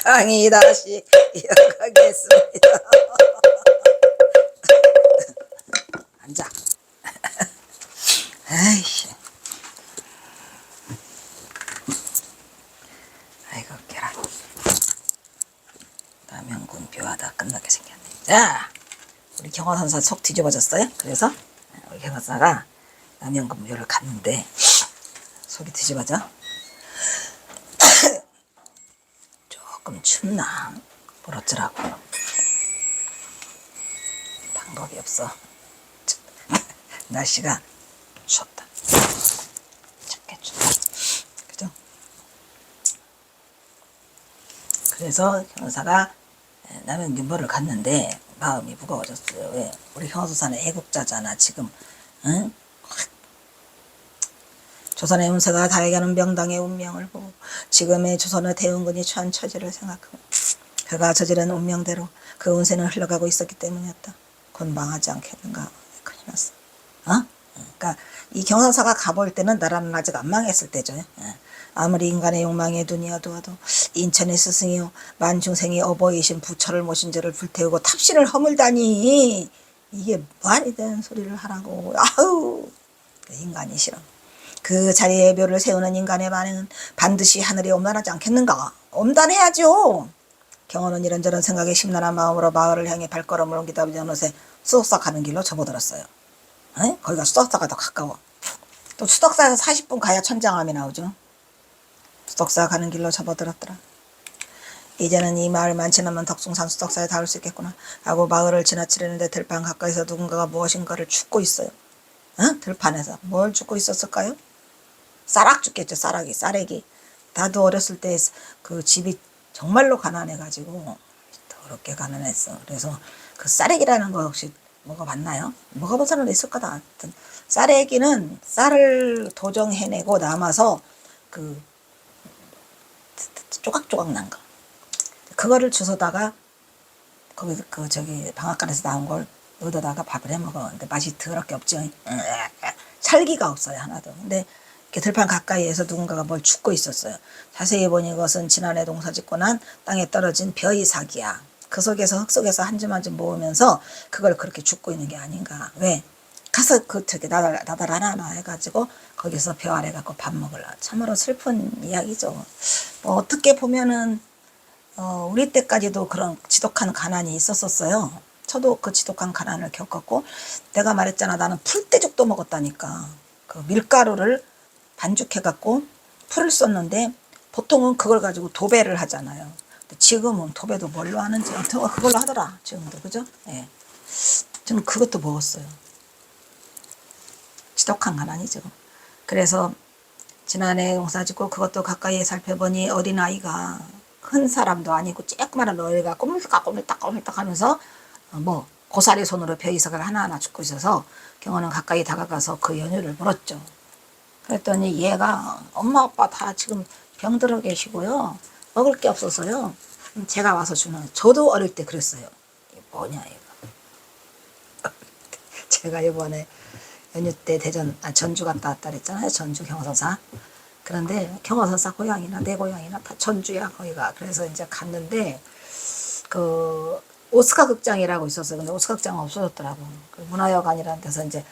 강의 다시 이어가겠습니다. 앉아. 에이씨. 아이고 깨라. 남영군 묘하다 끝나게 생겼네. 자, 우리 경화선사 속 뒤집어졌어요. 그래서 우리 경화선사가 남영군 묘를 갔는데 속이 뒤집어져. 조금 춥나 모르더라고. 방법이 없어. 날씨가 춥다. 춥게 춥다. 그죠? 그래서 형사가 남영균보를 갔는데 마음이 무거워졌어요. 왜? 우리 형수사는 애국자잖아 지금. 응? 조선의 운세가 다해가는 명당의 운명을 보고 지금의 조선의 대운군이 처한 처지를 생각하고 그가 저지른 운명대로 그 운세는 흘러가고 있었기 때문이었다. 곧 망하지 않겠는가. 큰일 났어. 어? 그러니까 이 경선사가 가볼 때는 나라는 아직 안 망했을 때죠. 아무리 인간의 욕망에 눈이 어두워도 인천의 스승이요 만중생이 어버이신 부처를 모신 저를 불태우고 탑신을 허물다니 이게 말이 되는 소리를 하라고. 아우 인간이 싫어. 그 자리에 묘를 세우는 인간의 반응은 반드시 하늘이 엄단하지 않겠는가. 엄단해야죠. 경호는 이런저런 생각에 심란한 마음으로 마을을 향해 발걸음을 옮기다 보니 어느새 수덕사 가는 길로 접어들었어요. 에? 거기가 수덕사가 더 가까워. 또 수덕사에서 40분 가야 천장암이 나오죠. 수덕사 가는 길로 접어들었더라. 이제는 이 마을 많지 않으면 덕숭산 수덕사에 닿을 수 있겠구나 하고 마을을 지나치려는데 들판 가까이서 누군가가 무엇인가를 줍고 있어요. 어? 들판에서 뭘 줍고 있었을까요? 쌀락 줍겠죠. 쌀래기. 나도 어렸을 때 그 집이 정말로 가난해가지고 더럽게 가난했어. 그래서 그 쌀래기라는 거 혹시 먹어봤나요? 먹어본 사람도 있을 거다. 하여튼 쌀래기는 쌀을 도정해내고 남아서 그 조각조각 난 거. 그거를 주워다가 거기 그 저기 방앗간에서 나온 걸 얻어다가 밥을 해 먹어. 근데 맛이 더럽게 없죠. 살기가 없어요 하나도. 근데 이렇게 들판 가까이에서 누군가가 뭘 줍고 있었어요. 자세히 보니 그것은 지난해 농사 짓고 난 땅에 떨어진 벼의 사기야. 그 속에서 흙 속에서 한 줌 한 줌 모으면서 그걸 그렇게 줍고 있는 게 아닌가. 왜? 가서 그 저기 나달 하나 해가지고 거기서 벼 아래 갖고 밥 먹으려. 참으로 슬픈 이야기죠. 뭐 어떻게 보면은 우리 때까지도 그런 지독한 가난이 있었었어요. 저도 그 지독한 가난을 겪었고 내가 말했잖아. 나는 풀떼죽도 먹었다니까. 그 밀가루를 반죽해갖고 풀을 썼는데 보통은 그걸 가지고 도배를 하잖아요. 근데 지금은 도배도 뭘로 하는지 아무튼 그걸로 하더라. 지금도 그죠? 예. 저는 그것도 먹었어요. 지독한 가난이죠. 그래서 지난해 농사짓고 그것도 가까이 살펴보니 어린아이가 큰 사람도 아니고 쬐끄만한 어린아이가 꼬물딱 하면서 뭐 고사리 손으로 벼이삭을 하나하나 줍고 있어서 경호는 가까이 다가가서 그 연유를 물었죠. 그랬더니 얘가 엄마 아빠 다 지금 병들어 계시고요. 먹을 게 없어서요. 제가 와서 주는. 저도 어릴 때 그랬어요. 이게 뭐냐 이거. 제가 이번에 연휴 때 전주 갔다 왔다 그랬잖아요. 전주 경호선사. 그런데 경호선사 고향이나 내 고향이나 다 전주야 거기가. 그래서 이제 갔는데 그 오스카 극장이라고 있었어요. 근데 오스카 극장은 없어졌더라고. 그 문화여관이라는 데서 이제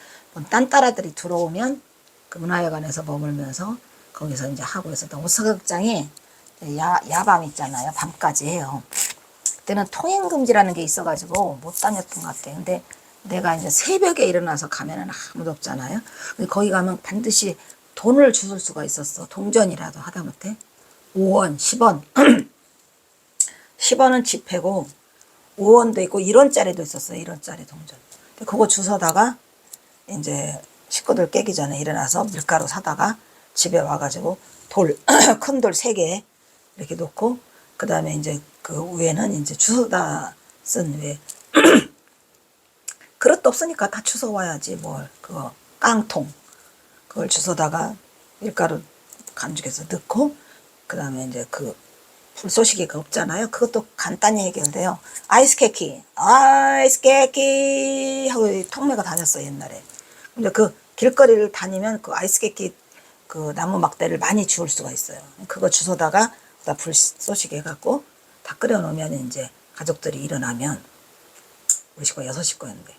딴 딸아들이 들어오면 그 문화여관에서 머물면서 거기서 이제 하고 있었던 오스카 극장이 야밤 있잖아요. 밤까지 해요. 그때는 통행금지라는 게 있어가지고 못 다녔던 것 같아요. 근데 내가 이제 새벽에 일어나서 가면은 아무도 없잖아요. 근데 거기 가면 반드시 돈을 주실 수가 있었어. 동전이라도 하다못해 5원, 10원. 10원은 지폐고 5원도 있고 1원짜리도 있었어요. 1원짜리 동전. 그거 주워다가 이제 식구들 깨기 전에 일어나서 밀가루 사다가 집에 와가지고 큰 돌 3개 이렇게 놓고 그 다음에 이제 그 위에는 이제 주워다 쓴 왜 그릇도 없으니까 다 주워와야지 뭘 그거 깡통 그걸 주워다가 밀가루 간죽해서 넣고 그 다음에 이제 그 불쏘시개가 없잖아요. 그것도 간단히 해결돼요. 아이스 케이키 하고 통매가 다녔어 옛날에. 근데 그 길거리를 다니면 그 아이스 케이키 그 나무 막대를 많이 주울 수가 있어요. 그거 주워다가 불쏘시개 해갖고 다 다 끓여놓으면 이제 가족들이 일어나면 우리 식구가 6식구였는데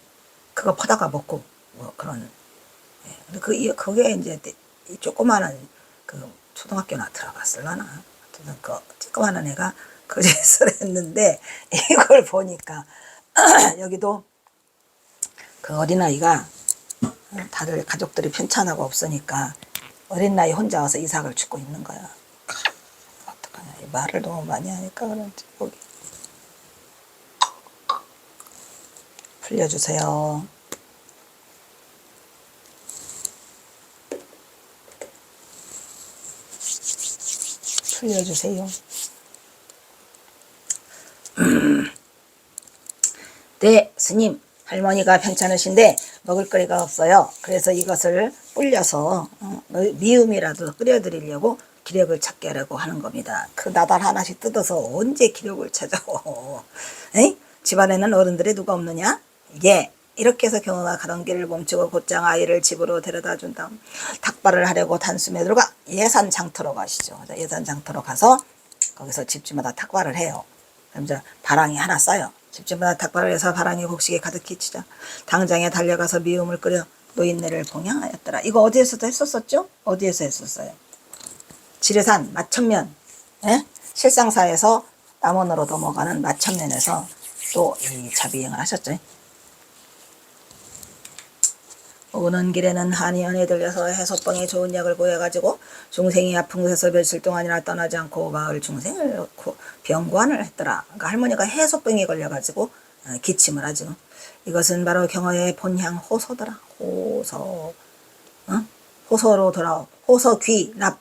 그거 퍼다가 먹고 뭐 그런. 예. 그게 이제 이 조그마한 그 초등학교나 들어갔을라나. 하여튼 그 조그마한 애가 그 짓을 했는데 이걸 보니까 여기도 그 어린아이가 다들 가족들이 편찮하고 없으니까 어린아이 혼자 와서 이삭을 죽고 있는 거야. 어떡하냐. 말을 너무 많이 하니까 그런지 여기 풀려주세요. 풀려주세요. 네, 스님. 할머니가 편찮으신데 먹을거리가 없어요. 그래서 이것을 불려서 미음이라도 끓여드리려고 기력을 찾게 하려고 하는 겁니다. 그 나달 하나씩 뜯어서 언제 기력을 찾아. 에이? 집안에는 어른들이 누가 없느냐? 예. 이렇게 해서 경호가 가던 길을 멈추고 곧장 아이를 집으로 데려다 준 다음 닭발을 하려고 단숨에 들어가 예산 장터로 가시죠. 예산 장터로 가서 거기서 집집마다 닭발을 해요. 그럼 이제 바랑이 하나 쌓여. 집집마다 닭발을 해서 바랑이 곡식에 가득히 치자 당장에 달려가서 미음을 끓여 노인네를 봉양하였더라. 이거 어디에서도 했었었죠? 어디에서 했었어요? 지리산 마천면, 예? 실상사에서 남원으로 넘어가는 마천면에서 또 이 자비행을 하셨죠. 오는 길에는 한의원에 들려서 해소병에 좋은 약을 구해가지고 중생이 아픈 곳에서 며칠 동안이나 떠나지 않고 마을 중생을 놓고 병관을 했더라. 그러니까 할머니가 해소병에 걸려가지고 기침을 하죠. 이것은 바로 경어의 본향 호소더라. 호소, 호소로 돌아오. 호소귀납,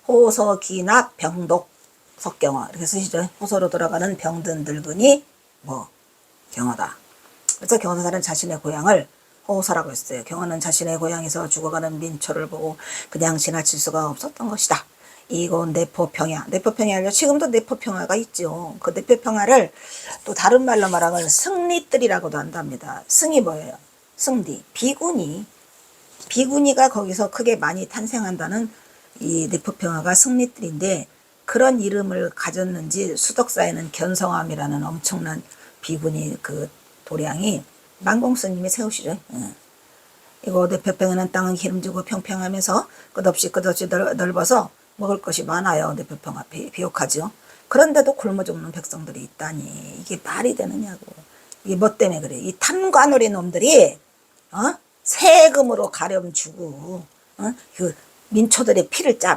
호소귀납 병독 석경어 이렇게 쓰시죠. 호소로 돌아가는 병든 늙은이 뭐 경어다. 그래서 경어사는 자신의 고향을 호소라고 했어요. 경어는 자신의 고향에서 죽어가는 민초를 보고 그냥 지나칠 수가 없었던 것이다. 이곳 내포평야. 내포평야를 지금도 내포평야가 있죠. 그 내포평야를 또 다른 말로 말하면 승리뜰이라고도 한답니다. 승이 뭐예요? 승리. 비구니가 거기서 크게 많이 탄생한다는 이 내포평야가 승리뜰인데 그런 이름을 가졌는지 수덕사에는 견성암이라는 엄청난 비구니 그 도량이 만공스님이 세우시죠. 이거 내표평에는 땅은 기름지고 평평하면서 끝없이 넓어서 먹을 것이 많아요. 내표평 앞이 비옥하죠. 그런데도 굶어 죽는 백성들이 있다니 이게 말이 되느냐고. 이게 뭐 때문에 그래. 이 탐관오리 놈들이 세금으로 가렴 주고 그 민초들의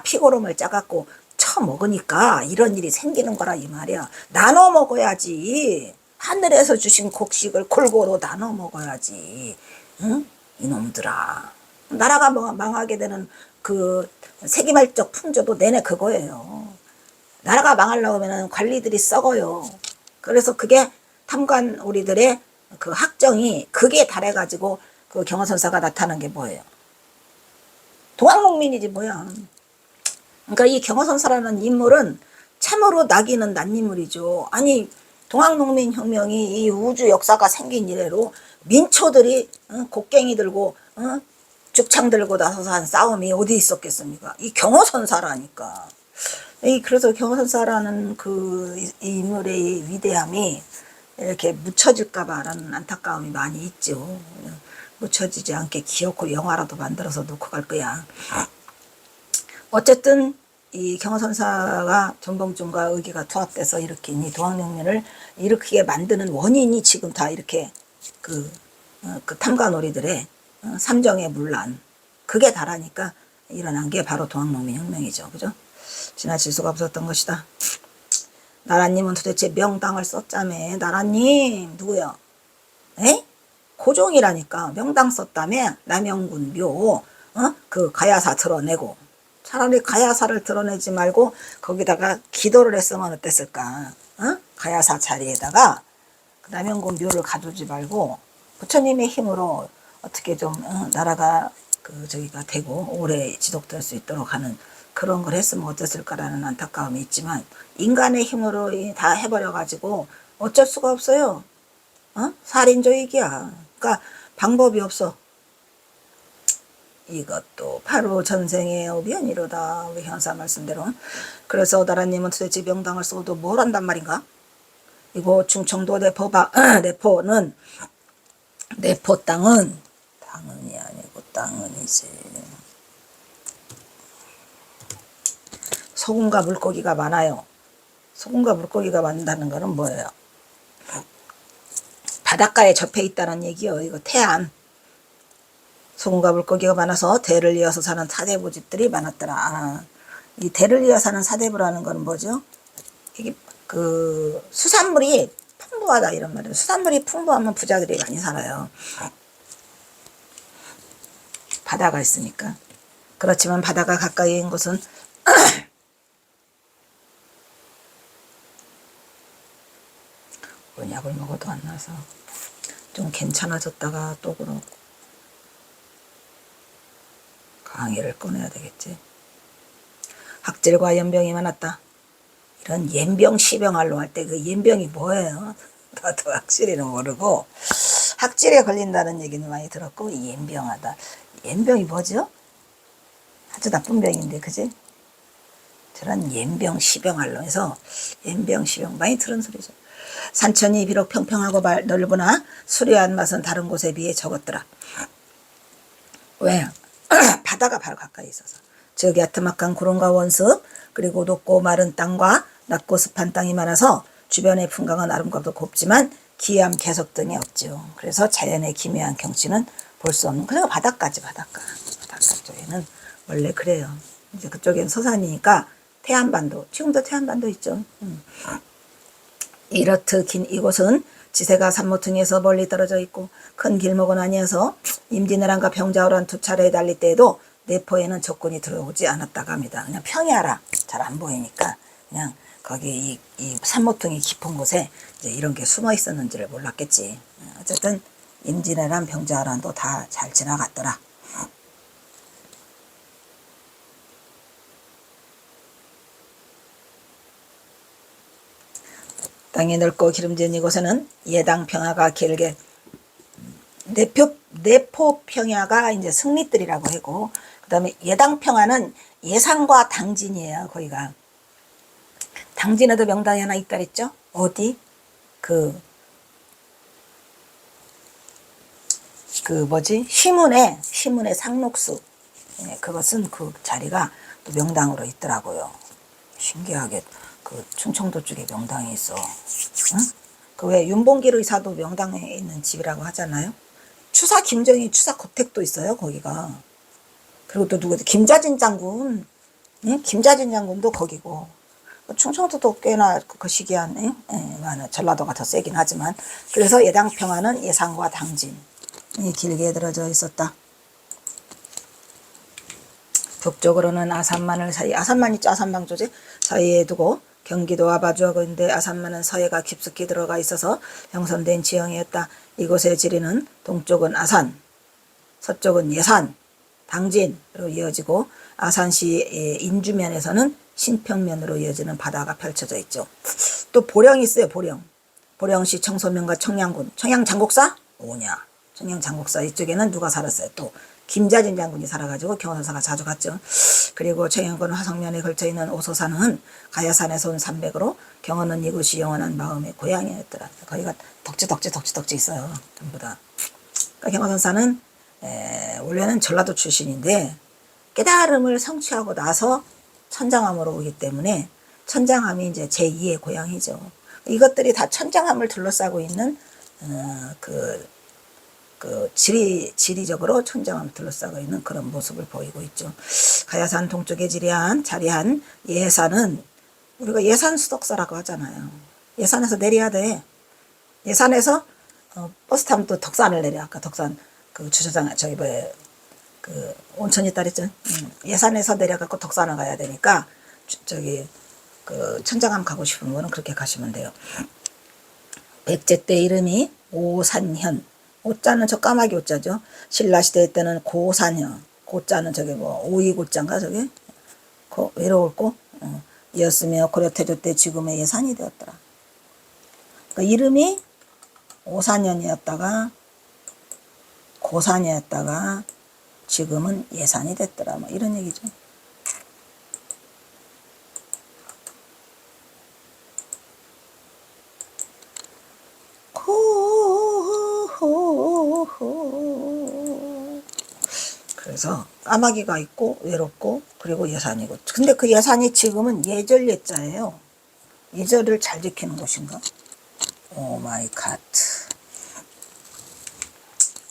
피고름을 짜갖고 처먹으니까 이런 일이 생기는 거라 이 말이야. 나눠 먹어야지. 하늘에서 주신 곡식을 골고루 나눠 먹어야지. 응? 이놈들아. 나라가 망하게 되는 그 세기말적 풍조도 내내 그거예요. 나라가 망하려고 하면 관리들이 썩어요. 그래서 그게 탐관 우리들의 그 학정이 극에 달해가지고 그 경어선사가 나타난 게 뭐예요? 동학농민이지 뭐야. 그러니까 이 경어선사라는 인물은 참으로 낙이는 낯인물이죠. 아니 동학농민 혁명이 이 우주 역사가 생긴 이래로 민초들이 곡괭이 들고 죽창 들고 나서서 한 싸움이 어디 있었겠습니까? 이 경어선사라니까. 그래서 경어선사라는 그 인물의 위대함이 이렇게 묻혀질까봐라는 안타까움이 많이 있죠. 묻혀지지 않게 기어코 영화라도 만들어서 놓고 갈 거야. 어쨌든 이 경어선사가 전봉준과 의기가 투합돼서 일으킨 이 동학혁명을 일으키게 만드는 원인이 지금 다 이렇게 그 탐관오리들의 삼정의 문란 그게 다라니까 일어난 게 바로 동학농민 혁명이죠. 그죠? 지나칠 수가 없었던 것이다. 나라님은 도대체 명당을 썼자며. 나라님 누구요? 에? 고종이라니까. 명당 썼다며. 남영군 묘 그 가야사 드러내고. 차라리 가야사를 드러내지 말고 거기다가 기도를 했으면 어땠을까? 가야사 자리에다가 남영군 묘를 가두지 말고 부처님의 힘으로 어떻게 좀 나라가 저기가 되고 오래 지속될 수 있도록 하는 그런 걸 했으면 어땠을까라는 안타까움이 있지만 인간의 힘으로 다 해버려가지고 어쩔 수가 없어요. 살인조익이야. 그러니까 방법이 없어. 이것도 바로 전생의 오변이로다. 우리 현사 말씀대로. 그래서 나라님은 도대체 명당을 써도 뭘 한단 말인가? 이곳 충청도 내포는 내포 땅은 당은이 아니고 땅은이지. 소금과 물고기가 많아요. 소금과 물고기가 많다는 거는 뭐예요? 바닷가에 접해 있다는 얘기요. 이거 태안. 소금과 물고기가 많아서 대를 이어서 사는 사대부 집들이 많았더라. 이 대를 이어 사는 사대부라는 건 뭐죠? 이게 그 수산물이 풍부하다 이런 말이에요. 수산물이 풍부하면 부자들이 많이 살아요. 바다가 있으니까. 그렇지만 바다가 가까이인 곳은 약을 먹어도 안 나서 좀 괜찮아졌다가 또 그러고 강의를 꺼내야 되겠지. 학질과 연병이 많았다. 이런 연병 시병알로 할 때 그 연병이 뭐예요? 나도 확실히는 모르고 학질에 걸린다는 얘기는 많이 들었고 연병하다. 연병이 뭐죠? 아주 나쁜 병인데 그지? 저런 연병 시병알로 해서 연병 시병 많이 들은 소리죠. 산천이 비록 평평하고 넓으나 수려한 맛은 다른 곳에 비해 적었더라. 왜? 바다가 바로 가까이 있어서. 즉 야트막한 구름과 원습 그리고 높고 마른 땅과 낮고 습한 땅이 많아서 주변의 풍광은 아름답고 곱지만 기암 개석 등이 없죠. 그래서 자연의 기묘한 경치는 볼 수 없는. 그리고 바닷가지 바닷가 쪽에는 원래 그래요. 이제 그쪽엔 서산이니까 태안반도 지금도 태안반도 있죠. 이렇듯 긴 이곳은 지세가 산모퉁이에서 멀리 떨어져 있고 큰 길목은 아니어서 임진왜란과 병자호란 두 차례에 달릴 때에도 내포에는 적군이 들어오지 않았다고 합니다. 그냥 평야라 잘 안 보이니까 그냥 거기 이 산모퉁이 깊은 곳에 이제 이런 게 숨어 있었는지를 몰랐겠지. 어쨌든 임진왜란 병자호란도 다 잘 지나갔더라. 땅이 넓고 기름진 이곳에는 예당 평야가 길게 내포 평야가 이제 승리뜰이라고 하고 그 다음에 예당 평야는 예산과 당진이에요. 거기가 당진에도 명당이 하나 있다 그랬죠. 어디? 그 뭐지? 시문의 상록수. 예, 그것은 그 자리가 또 명당으로 있더라고요. 신기하게 그 충청도 쪽에 명당이 있어. 응? 그 왜 윤봉길 의사도 명당에 있는 집이라고 하잖아요. 추사 김정희 추사 고택도 있어요. 거기가. 그리고 또 누구 김자진 장군. 응? 김자진 장군도 거기고. 충청도도 꽤나 그 시기한 많은 전라도가 더 세긴 하지만 그래서 예당평화는 예산과 당진이 길게 들어져 있었다. 북쪽으로는 아산만을 사이 아산만 있죠. 아산방조제 사이에 두고 경기도와 마주하고 있는데 아산만은 서해가 깊숙이 들어가 있어서 형성된 지형이었다. 이곳의 지리는 동쪽은 아산, 서쪽은 예산, 당진으로 이어지고 아산시 인주면에서는 신평면으로 이어지는 바다가 펼쳐져 있죠. 또 보령이 있어요. 보령시 청소면과 청양군. 청양장곡사? 오냐. 청양장곡사 이쪽에는 누가 살았어요. 또 김자진 장군이 살아가지고 경선사가 자주 갔죠. 그리고 청양군 화성면에 걸쳐있는 오소산은 가야산에서 온 산맥으로 경원은 이곳이 영원한 마음의 고향이었더라. 거기가 덕지 있어요. 전부 다. 그러니까 경화선사는 원래는 전라도 출신인데 깨달음을 성취하고 나서 천장암으로 오기 때문에 천장암이 이제 제2의 고향이죠. 이것들이 다 천장암을 둘러싸고 있는 지리적으로 천장암을 둘러싸고 있는 그런 모습을 보이고 있죠. 가야산 동쪽에 자리한 예산은 우리가 예산 수덕사라고 하잖아요. 예산에서 내려야 돼. 예산에서 버스 타면 또 덕산을 내려. 아까 덕산 그 주차장 저기 그 온천 있다 그랬죠. 예산에서 내려갖고 덕산을 가야 되니까 저기 그 천장암 가고 싶은 거는 그렇게 가시면 돼요. 백제 때 이름이 오산현. 오자는 저 까마귀 오자죠. 신라시대 때는 고산현. 고자는 저게 뭐 오이고자인가 저게 외로울 고 이었으며 고려태조 때 지금의 예산이 되었더라. 그러니까 이름이 오산현이었다가 고산이었다가 지금은 예산이 됐더라. 뭐 이런 얘기죠. 우후. 그래서 까마귀가 있고 외롭고 그리고 예산이고. 근데 그 예산이 지금은 예절 예자예요. 예절을 잘 지키는 곳인가? 오 마이 갓.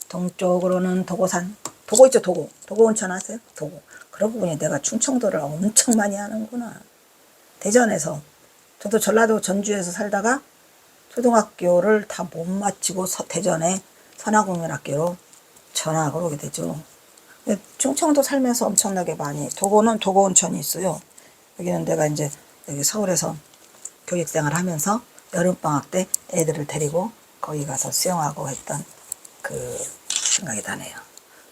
동쪽으로는 도고산. 도고 있죠, 도고. 도고 온천 아세요? 도고. 그러고 보니 내가 충청도를 엄청 많이 하는구나. 대전에서. 저도 전라도 전주에서 살다가 초등학교를 다 못 마치고 대전에 선화국민학교로 전학을 오게 되죠. 충청도 살면서 엄청나게 많이. 도고는 도고 온천이 있어요. 여기는 내가 이제 여기 서울에서 교육생활 하면서 여름방학 때 애들을 데리고 거기 가서 수영하고 했던 그 생각이 나네요.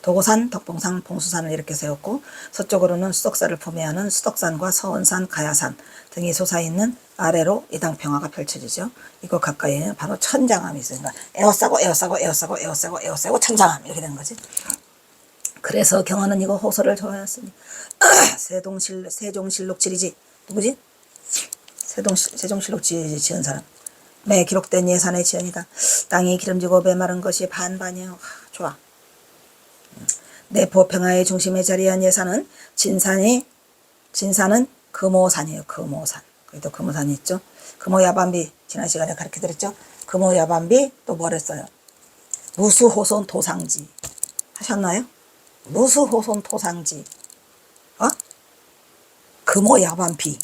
도고산, 덕봉산, 봉수산을 이렇게 세웠고 서쪽으로는 수덕사를 포매하는 수덕산과 서원산, 가야산 등이 솟아있는 아래로 이당평화가 펼쳐지죠. 이곳 가까이에는 바로 천장암이 있어요. 그러니까 에어싸고 에어싸고 에어싸고 에어싸고 에어싸고 천장암 이렇게 되는 거지. 그래서 경화는 이거 호소를 좋아했으니 세종실록 지리지 누구지? 세종실록 지은 사람. 매 기록된 예산의 지연이다. 땅이 기름지고 메마른 것이 반반이요. 좋아. 내포 평화의 중심에 자리한 예산은 진산은 금오산이에요. 금오산. 거기도 금오산이 있죠. 금오야반비 지난 시간에 가르쳐드렸죠. 금오야반비 또 뭐랬어요? 무수호손 도상지 하셨나요? 무수호손 도상지. 금오야반비.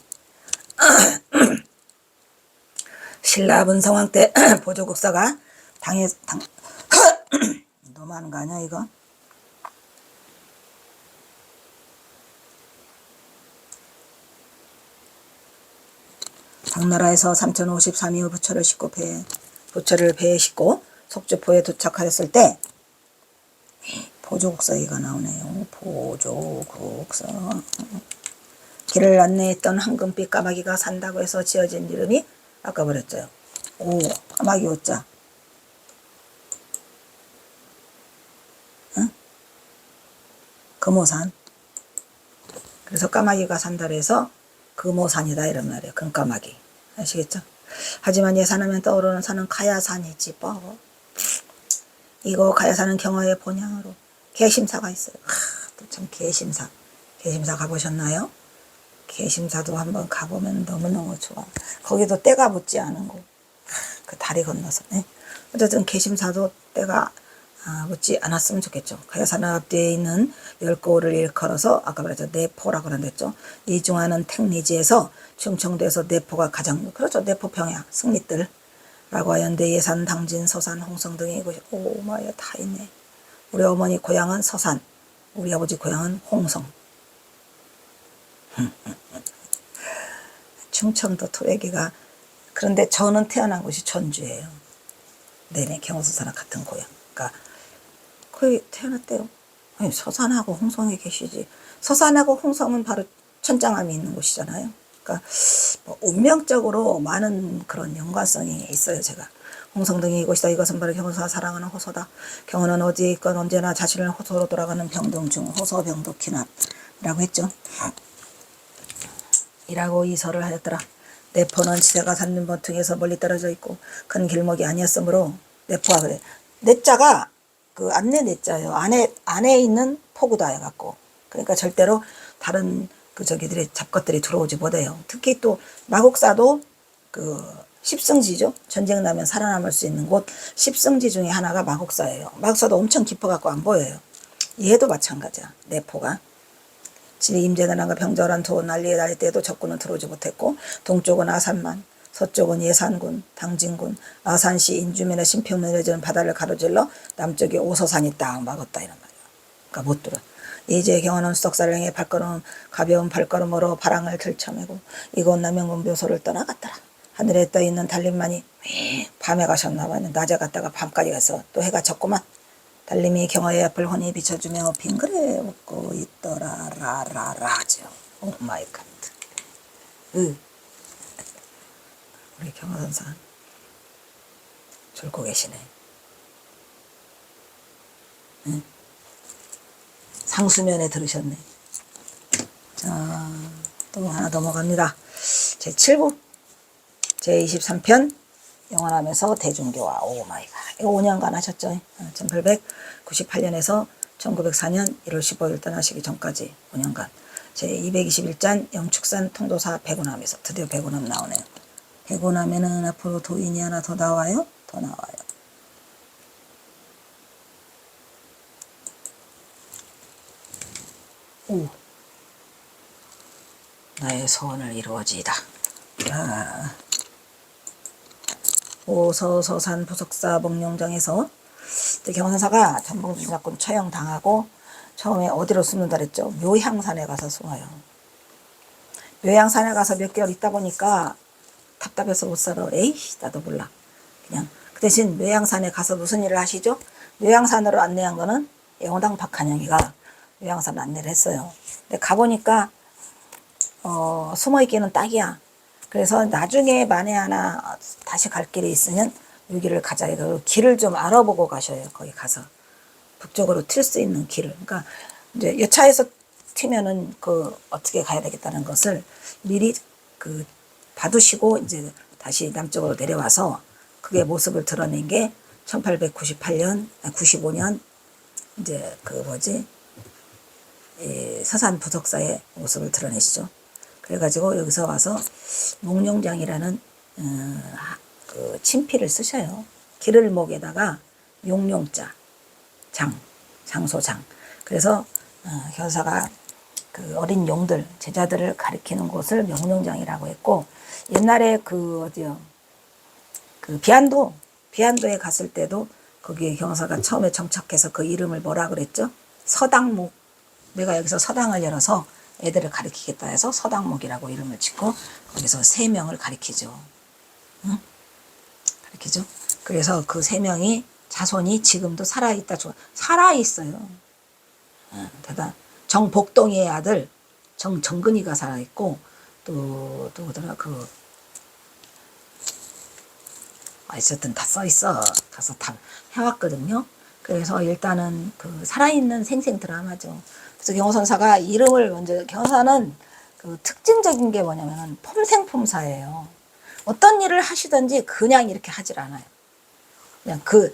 신라 분성왕 때 보조국사가 너무하는 거 아니야 이거? 당나라에서 3053위 부처를 배에 싣고 속주포에 도착하였을 때 보조국사 얘기가 나오네요. 보조국사. 길을 안내했던 황금빛 까마귀가 산다고 해서 지어진 이름이 아까 그랬죠. 오, 까마귀 오자. 응? 금오산. 그래서 까마귀가 산다 해서 금오산이다 이런 말이에요. 금까마귀. 아시겠죠? 하지만 예산하면 떠오르는 산은 가야산이지 뭐. 이거 가야산은 경화의 본향으로 개심사가 있어요. 또 참 개심사. 개심사 가보셨나요? 개심사도 한번 가보면 너무너무 좋아. 거기도 때가 묻지 않은 곳. 그 다리 건너서. 네? 어쨌든 개심사도 때가 묻지 않았으면 좋겠죠. 가야산 앞뒤에 있는 10고을을 일컬어서 아까 말했죠. 내포라고 그랬죠. 이중하는 택리지에서 충청도에서 내포가 가장 그렇죠. 내포평야 승리뜰 라고 하였는데 예산, 당진, 서산, 홍성 등의 이곳이 오마야 다 있네. 우리 어머니 고향은 서산, 우리 아버지 고향은 홍성. 충청도 토백이가 그런데 저는 태어난 곳이 전주예요. 네네 경호서사랑 같은 고향. 그러니까 거기 태어났대요. 아니, 서산하고 홍성에 계시지. 서산하고 홍성은 바로 천장암이 있는 곳이잖아요. 그러니까 뭐 운명적으로 많은 그런 연관성이 있어요. 제가 홍성 등이 이곳이다. 이것은 바로 경호서가 사랑하는 호소다. 경호는 어디에 있건 언제나 자신을 호소로 돌아가는 병동 중 호소병도 기납이라고 했죠. 이라고 이설을 하였더라. 내포는 지세가 산림 번퉁에서 멀리 떨어져 있고 큰 길목이 아니었으므로 내포가 그래. 내자가 그 안내 내자예요. 안에 있는 포구다 해갖고. 그러니까 절대로 다른 그 저기들이 잡것들이 들어오지 못해요. 특히 또 마곡사도 그 십성지죠. 전쟁 나면 살아남을 수 있는 곳 십성지 중에 하나가 마곡사예요. 마곡사도 엄청 깊어갖고 안 보여요. 얘도 마찬가지야. 내포가. 임재나라가 병절한 도 난리에 날릴 때에도 적군은 들어오지 못했고 동쪽은 아산만, 서쪽은 예산군, 당진군, 아산시 인주면의 신평면에 전 바다를 가로질러 남쪽에 오서산이 딱 막았다 이런 말이야. 그러니까 못 들어. 이제 경화는 수덕사를 향해 가벼운 발걸음으로 바랑을 들쳐매고 이곳 남영군 묘소를 떠나갔더라. 하늘에 떠있는 달림만이 밤에 가셨나 봐요. 낮에 갔다가 밤까지 가서 또 해가 졌구만. 달림이 경화의 앞을 훤히 비춰주며 빙그레 웃고 있더라 라라라죠. 오 마이 갓. 우리 경화선사 졸고 계시네. 응? 상수면에 들으셨네. 자, 또 하나 넘어갑니다. 제7부 제23편 영원하면서 대중교화. 오 마이 갓. 이거 5년간 하셨죠. 1898년에서 1904년 1월 15일 떠나시기 전까지 5년간 제221장 영축산 통도사 백운함에서 드디어 백운함 나오네요. 백운함에는 앞으로 도인이 하나 더 나와요? 더 나와요. 오. 나의 소원을 이루어지이다. 아. 오서서산 부석사 목룡정에서 경선사가 전봉준사건 처형당하고 처음에 어디로 숨는다 그랬죠? 묘향산에 가서 숨어요. 묘향산에 가서 몇 개월 있다 보니까 답답해서 못 살아. 에이 나도 몰라. 그냥 그 대신 묘향산에 가서 무슨 일을 하시죠? 묘향산으로 안내한 거는 영당 박한영이가 묘향산 안내를 했어요. 근데 가보니까 숨어있기는 딱이야. 그래서 나중에 만에 하나 다시 갈 길이 있으면 여기를 가자. 이거 길을 좀 알아보고 가셔요. 거기 가서 북쪽으로 튈 수 있는 길을. 그러니까 이제 여차에서 튀면은 그 어떻게 가야 되겠다는 것을 미리 그 봐두시고 이제 다시 남쪽으로 내려와서 그게 모습을 드러낸 게 1898년, 95년 이제 그 뭐지 서산 부석사의 모습을 드러내시죠. 그래가지고 여기서 와서 목룡장이라는 그 친필을 쓰셔요. 기를목에다가 용룡자, 장소장. 그래서 현사가 그 어린 용들, 제자들을 가리키는 곳을 명룡장이라고 했고, 옛날에 그 어디요, 그 비안도에 갔을 때도 거기에 경사가 처음에 정착해서 그 이름을 뭐라 그랬죠? 서당목. 내가 여기서 서당을 열어서 애들을 가리키겠다 해서 서당목이라고 이름을 짓고 거기서 3명을 가리키죠. 응? 가리키죠. 그래서 그 3명이 자손이 지금도 살아있다. 살아있어요. 대단. 정복동이의 아들 정근이가 살아있고 또 누구더라 있었든 다 써있어. 가서 다 해왔거든요. 그래서 일단은 그 살아있는 생생 드라마죠. 그래서 경호선사가 이름을 먼저, 경호사는 그 특징적인 게 뭐냐면은 폼생폼사예요. 어떤 일을 하시든지 그냥 이렇게 하질 않아요. 그냥 그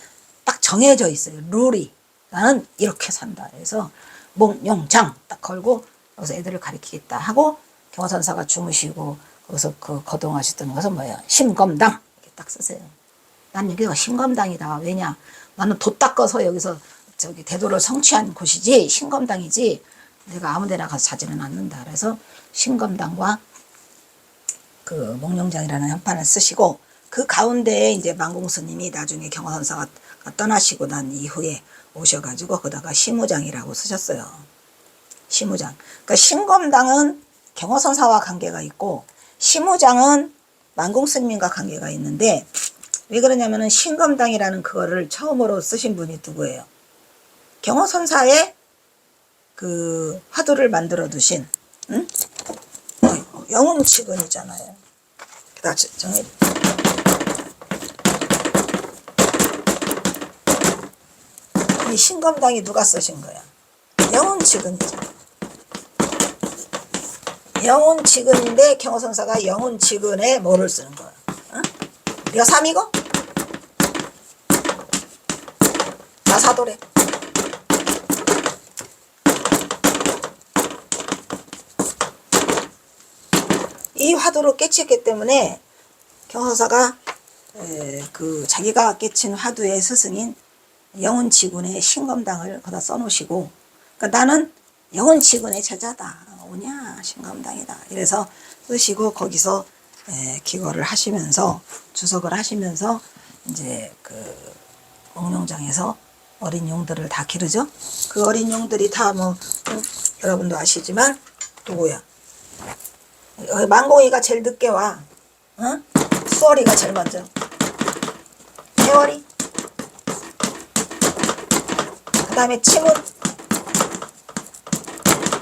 딱 정해져 있어요. 룰이. 나는 이렇게 산다. 그래서 목룡장 딱 걸고 여기서 애들을 가리키겠다 하고 경호선사가 주무시고 거기서 그 거동하셨던 것은 뭐예요? 심검당. 이렇게 딱 쓰세요. 난 여기가 심검당이다. 왜냐? 나는 돛 닦아서 여기서 저기 대도를 성취한 곳이지 신검당이지 내가 아무 데나 가서 자지는 않는다. 그래서 신검당과 그 목룡장이라는 현판을 쓰시고 그 가운데에 이제 만공스님이 나중에 경호선사가 떠나시고 난 이후에 오셔가지고 거기다가 시무장이라고 쓰셨어요. 시무장. 그러니까 신검당은 경호선사와 관계가 있고 시무장은 만공스님과 관계가 있는데 왜 그러냐면은 신검당이라는 그거를 처음으로 쓰신 분이 누구예요? 경호선사의 그 화두를 만들어 두신 영운치근이잖아요. 정해. 이 신검당이 누가 쓰신 거야? 영운치근이죠. 영운치근인데 경호선사가 영운치근에 뭐를 쓰는 거야? 네가 삼이고? 나 사도래. 이 화두로 깨쳤기 때문에 경호사가 그 자기가 깨친 화두의 스승인 영운치군의 신검당을 거기다 써놓으시고, 그러니까 나는 영운치군의 제자다. 오냐 신검당이다. 이래서 쓰시고 거기서 기거를 하시면서 주석을 하시면서 이제 그 목룡장에서 어린 용들을 다 기르죠. 그 어린 용들이 다 뭐 여러분도 아시지만 누구야? 만공이가 제일 늦게 와. 응? 수월이가 제일 먼저. 세월이. 그 다음에 치문.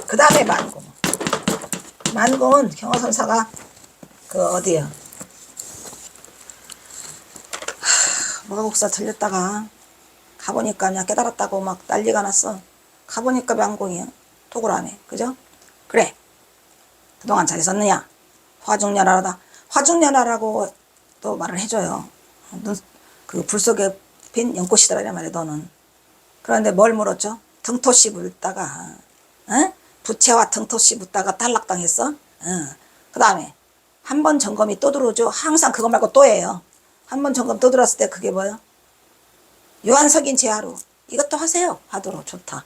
그 다음에 만공. 만공은 경호선사가 그 어디야? 무가국사 들렸다가 가보니까 그냥 깨달았다고 막 난리가 났어. 가보니까 만공이야. 토굴안에. 그죠? 그래. 그동안 잘 있었느냐? 화중연하다. 화중연하라고 또 말을 해줘요. 그 불 속에 핀 연꽃이더라 이란 말이야 너는. 그런데 뭘 물었죠? 등토씨 묻다가 부채와 등토씨 묻다가 탈락당했어. 그 다음에 한 번 점검이 또 들어오죠. 항상 그거 말고 또 해요. 한 번 점검 또 들어왔을 때 그게 뭐야? 유한석인 제하루. 이것도 하세요. 하도록 좋다.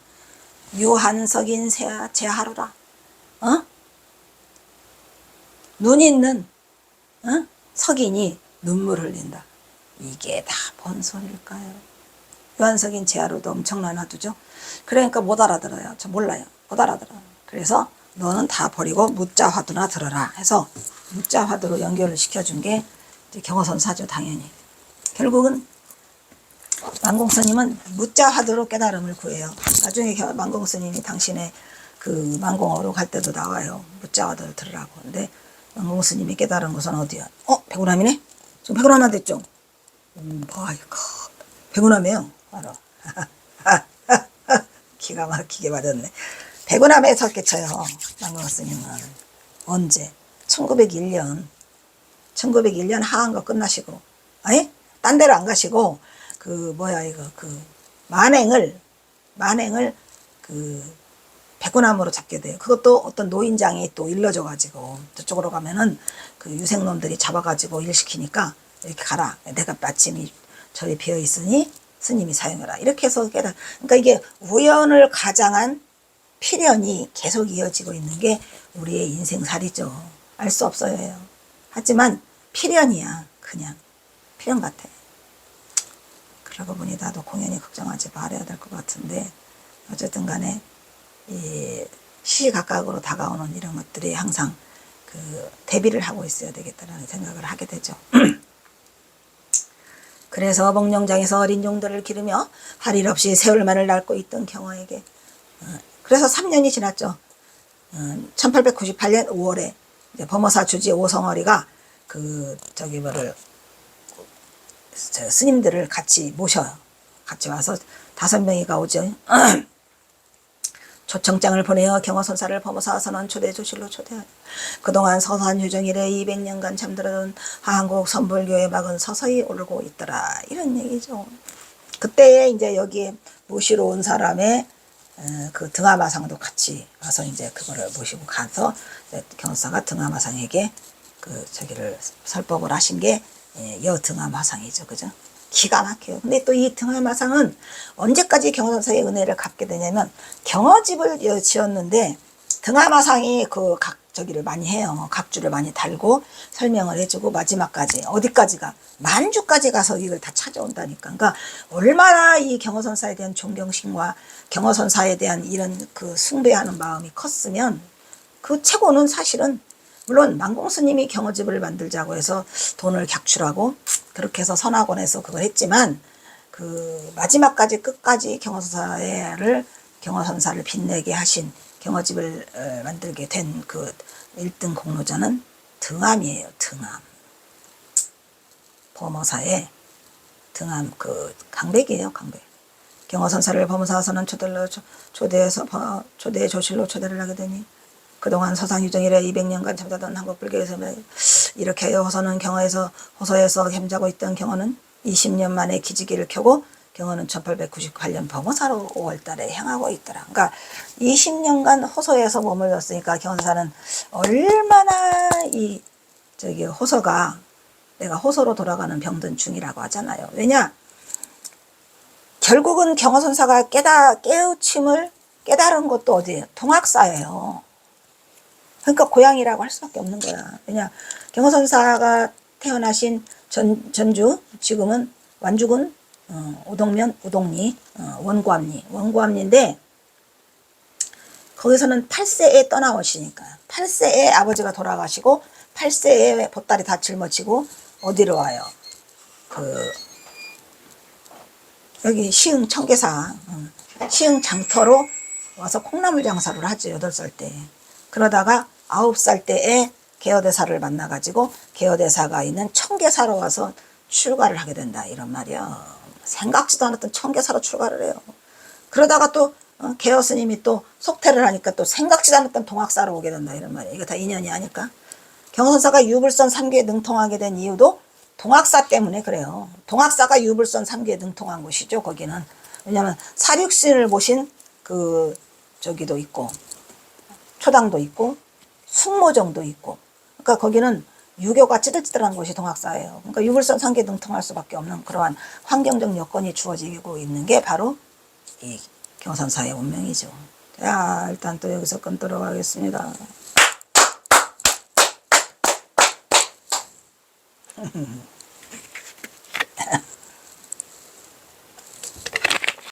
유한석인 제하루라. 눈 있는 석인이 눈물 흘린다. 이게 다 뭔 소리일까요? 유한석인 제하루도 엄청난 화두죠. 그러니까 못 알아들어요. 저 몰라요. 못 알아들어요. 그래서 너는 다 버리고 무자 화두나 들어라 해서 무자 화두로 연결을 시켜준 게 경어선사죠. 당연히. 결국은 만공스님은 무자 화두로 깨달음을 구해요. 나중에 만공스님이 당신의 그 만공어로 갈 때도 나와요. 무자 화두를 들으라고. 근데 만공스님이 깨달은 것은 어디야? 백운함이네? 지금 백운함만 됐죠? 아이고, 백운함이에요. 바로. 기가 막히게 맞았네. 백운함에서 깨쳐요. 만공스님은. 언제? 1901년 하한거 끝나시고, 딴 데로 안 가시고, 만행을 백운함으로 잡게 돼요. 그것도 어떤 노인장이 또 일러줘가지고, 저쪽으로 가면은 그 유생놈들이 잡아가지고 일시키니까, 이렇게 가라. 내가 마침 저리 비어 있으니 스님이 사용해라. 이렇게 해서 그러니까 이게 우연을 가장한 필연이 계속 이어지고 있는 게 우리의 인생살이죠. 알 수 없어요. 하지만 필연이야. 그냥 필연 같아. 그러고 보니 나도 공연히 걱정하지 말아야 될 것 같은데 어쨌든 간에 이 시시각각으로 다가오는 이런 것들이 항상 그 대비를 하고 있어야 되겠다라는 생각을 하게 되죠. 그래서 목룡장에서 어린 종들을 기르며 할 일 없이 세월만을 앓고 있던 경어에게 그래서 3년이 지났죠. 1898년 5월에 이제 범어사 주지 오성어리가 스님들을 같이 모셔요. 같이 와서 5명이가 오죠. 초청장을 보내어 경어선사를 범어사 선원 초대 조실로 초대하여 그동안 서산유정 이래 200년간 잠들어온 한국 선불교의 막은 서서히 오르고 있더라. 이런 얘기죠. 그때에 이제 여기에 모시러 온 사람의 그 등하마상도 같이 와서 이제 그거를 모시고 가서 경선사가 등하마상에게 저기를 설법을 하신 게 여등하마상이죠. 그죠? 기가 막혀요. 근데 또 이 등하마상은 언제까지 경어선사의 은혜를 갚게 되냐면 경어집을 지었는데 등하마상이 저기를 많이 해요. 각주를 많이 달고 설명을 해주고 마지막까지 어디까지가 만주까지 가서 이걸 다 찾아온다니까. 그러니까 얼마나 이 경어선사에 대한 존경심과 경어선사에 대한 이런 숭배하는 마음이 컸으면 그 최고는 사실은 물론 만공스님이 경어집을 만들자고 해서 돈을 객출하고 그렇게 해서 선학원에서 그걸 했지만 마지막까지 끝까지 경어선사를 빛내게 하신 경어집을 만들게 된 1등 공로자는 등암이에요. 등암. 범어사의 등암 강백이에요. 강백. 경어선사를 범어사서는 초대해 조실로 초대를 하게 되니 그동안 서상유정이래 200년간 잠자던 한국불교에서 이렇게 호서는 호서에서 잠자고 있던 경어는 20년 만에 기지개를 켜고 경어는 1898년 범어사로 5월달에 향하고 있더라. 그러니까 20년간 호서에서 머물렀으니까 경어사는 얼마나 호서가 내가 호서로 돌아가는 병든 중이라고 하잖아요. 왜냐? 결국은 경어선사가 깨달은 것도 어디예요? 동학사예요. 그러니까 고향이라고 할 수밖에 없는 거야. 왜냐? 경어선사가 태어나신 전주, 지금은 완주군 우동면 우동리 원구암리인데 거기서는 8세에 떠나오시니까 8세에 아버지가 돌아가시고 8세에 보따리 다 짊어지고 어디로 와요? 여기 시흥 청계사 시흥 장터로 와서 콩나물 장사를 하죠. 8살 때. 그러다가 9살 때에 개어대사를 만나가지고 개어대사가 있는 청계사로 와서 출가를 하게 된다. 이런 말이야. 생각지도 않았던 청계사로 출가를 해요. 그러다가 또 개어스님이 또 속퇴를 하니까 또 생각지도 않았던 동학사로 오게 된다. 이런 말이야. 이거 다 인연이 아닐까? 경선사가 유불선 3교에 능통하게 된 이유도 동학사 때문에 그래요. 동학사가 유불선 3개 등통한 곳이죠. 거기는. 왜냐하면 사륙신을 모신 그 저기도 있고 초당도 있고 숙모정도 있고, 그러니까 거기는 유교가 찌들찌들한 곳이 동학사예요. 그러니까 유불선 3개 등통할 수밖에 없는 그러한 환경적 여건이 주어지고 있는 게 바로 이 경산사의 운명이죠. 자, 일단 또 여기서 끊도록 하겠습니다.